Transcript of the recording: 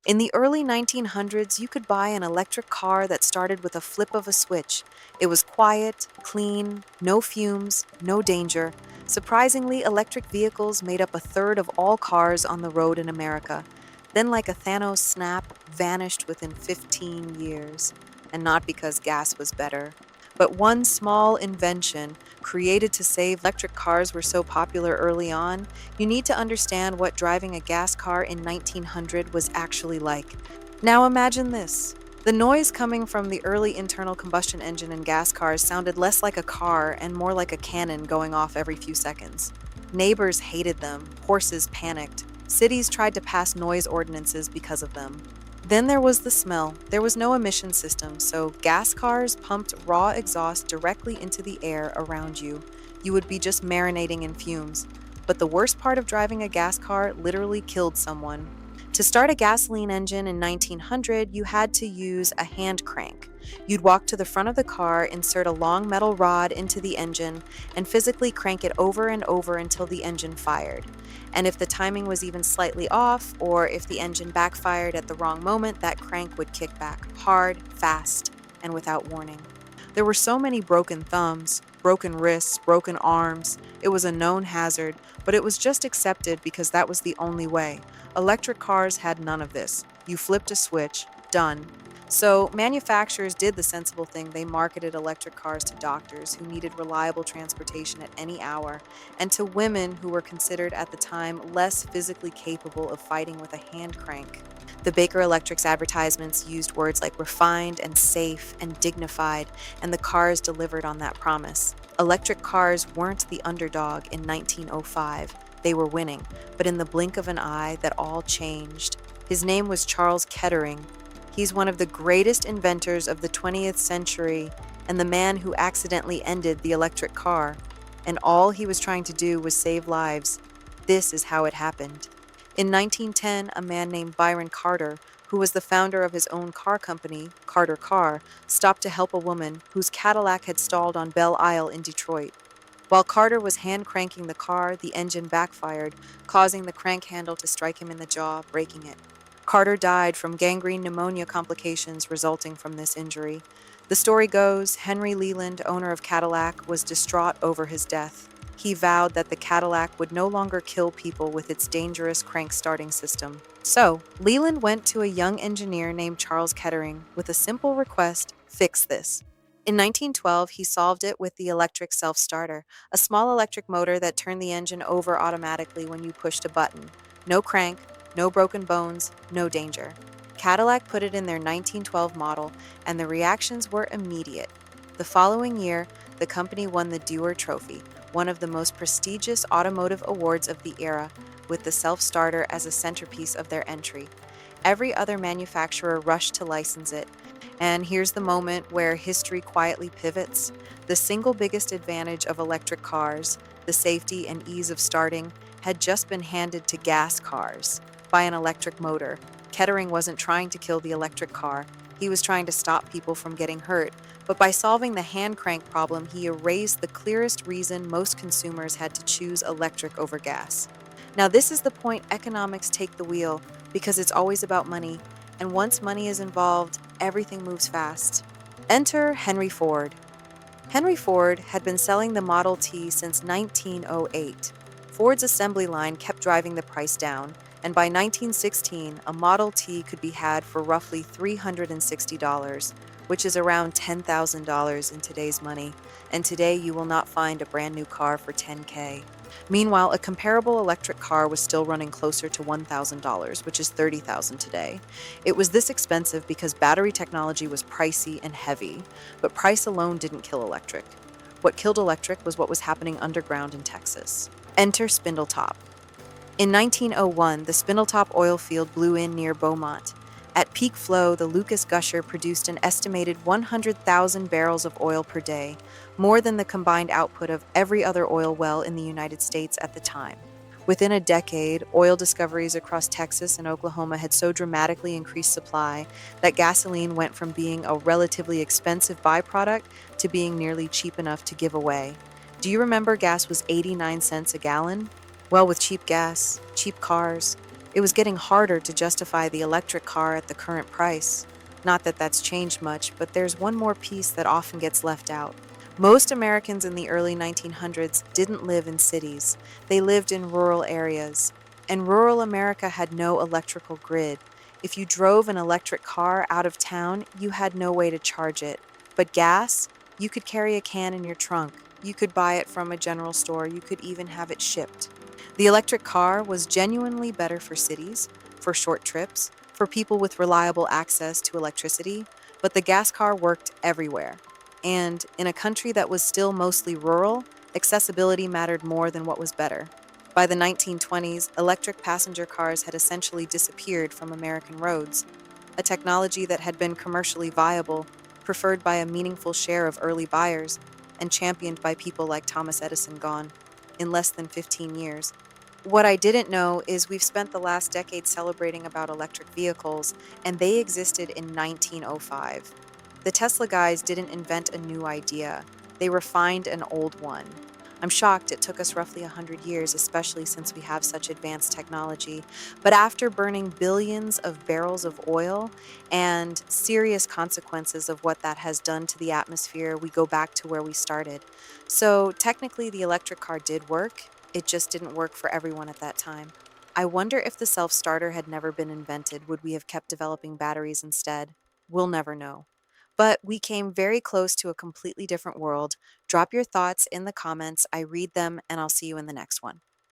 In the early 1900s, you could buy an electric car that started with a flip of a switch. It was quiet, clean, no fumes, no danger. Surprisingly, electric vehicles made up a third of all cars on the road in America. Then, like a Thanos snap, vanished within 15 years. And not because gas was better. But one small invention, created to save electric cars, were so popular early on, you need to understand what driving a gas car in 1900 was actually like. Now imagine this. The noise coming from the early internal combustion engine in gas cars sounded less like a car and more like a cannon going off every few seconds. Neighbors hated them, horses panicked, cities tried to pass noise ordinances because of them. Then there was the smell. There was no emission system, so gas cars pumped raw exhaust directly into the air around you. You would be just marinating in fumes. But the worst part of driving a gas car literally killed someone. To start a gasoline engine in 1900, you had to use a hand crank. You'd walk to the front of the car, insert a long metal rod into the engine, and physically crank it over and over until the engine fired. And if the timing was even slightly off, or if the engine backfired at the wrong moment, that crank would kick back hard, fast, and without warning. There were so many broken thumbs, broken wrists, broken arms. It was a known hazard, but it was just accepted because that was the only way. Electric cars had none of this. You flipped a switch, done. So, manufacturers did the sensible thing. They marketed electric cars to doctors who needed reliable transportation at any hour, and to women who were considered at the time less physically capable of fighting with a hand crank. The Baker Electric's advertisements used words like refined and safe and dignified, and the cars delivered on that promise. Electric cars weren't the underdog in 1905. They were winning, but in the blink of an eye, that all changed. His name was Charles Kettering. He's one of the greatest inventors of the 20th century and the man who accidentally ended the electric car. And all he was trying to do was save lives. This is how it happened. In 1910, a man named Byron Carter, who was the founder of his own car company, Carter Car, stopped to help a woman whose Cadillac had stalled on Belle Isle in Detroit. While Carter was hand cranking the car, the engine backfired, causing the crank handle to strike him in the jaw, breaking it. Carter died from gangrene pneumonia complications resulting from this injury. The story goes, Henry Leland, owner of Cadillac, was distraught over his death. He vowed that the Cadillac would no longer kill people with its dangerous crank starting system. So, Leland went to a young engineer named Charles Kettering with a simple request: fix this. In 1912, he solved it with the electric self-starter, a small electric motor that turned the engine over automatically when you pushed a button. No crank, no broken bones, no danger. Cadillac put it in their 1912 model, and the reactions were immediate. The following year, the company won the Dewar Trophy, one of the most prestigious automotive awards of the era, with the self-starter as a centerpiece of their entry. Every other manufacturer rushed to license it. And here's the moment where history quietly pivots. The single biggest advantage of electric cars, the safety and ease of starting, had just been handed to gas cars by an electric motor. Kettering wasn't trying to kill the electric car. He was trying to stop people from getting hurt. But by solving the hand crank problem, he erased the clearest reason most consumers had to choose electric over gas. Now, this is the point economics take the wheel, because it's always about money. And once money is involved, everything moves fast. Enter Henry Ford. Henry Ford had been selling the Model T since 1908. Ford's assembly line kept driving the price down, and by 1916, a Model T could be had for roughly $360, which is around $10,000 in today's money, and today you will not find a brand new car for $10K. Meanwhile, a comparable electric car was still running closer to $1,000, which is $30,000 today. It was this expensive because battery technology was pricey and heavy, but price alone didn't kill electric. What killed electric was what was happening underground in Texas. Enter Spindletop. In 1901, the Spindletop oil field blew in near Beaumont. At peak flow, the Lucas Gusher produced an estimated 100,000 barrels of oil per day, more than the combined output of every other oil well in the United States at the time. Within a decade, oil discoveries across Texas and Oklahoma had so dramatically increased supply that gasoline went from being a relatively expensive byproduct to being nearly cheap enough to give away. Do you remember gas was 89 cents a gallon? Well, with cheap gas, cheap cars, It was getting harder to justify the electric car at the current price. Not that that's changed much, but there's one more piece that often gets left out. Most Americans in the early 1900s didn't live in cities. They lived in rural areas. And rural America had no electrical grid. If you drove an electric car out of town, you had no way to charge it. But gas, you could carry a can in your trunk. You could buy it from a general store. You could even have it shipped. The electric car was genuinely better for cities, for short trips, for people with reliable access to electricity, but the gas car worked everywhere. And in a country that was still mostly rural, accessibility mattered more than what was better. By the 1920s, electric passenger cars had essentially disappeared from American roads, a technology that had been commercially viable, preferred by a meaningful share of early buyers, and championed by people like Thomas Edison gone in less than 15 years. What I didn't know is we've spent the last decade celebrating about electric vehicles, and they existed in 1905. The Tesla guys didn't invent a new idea, they refined an old one. I'm shocked it took us roughly 100 years, especially since we have such advanced technology. But after burning billions of barrels of oil and serious consequences of what that has done to the atmosphere, we go back to where we started. So technically, the electric car did work. It just didn't work for everyone at that time. I wonder if the self starter had never been invented, would we have kept developing batteries instead? We'll never know. But we came very close to a completely different world. Drop your thoughts in the comments. I read them, and I'll see you in the next one.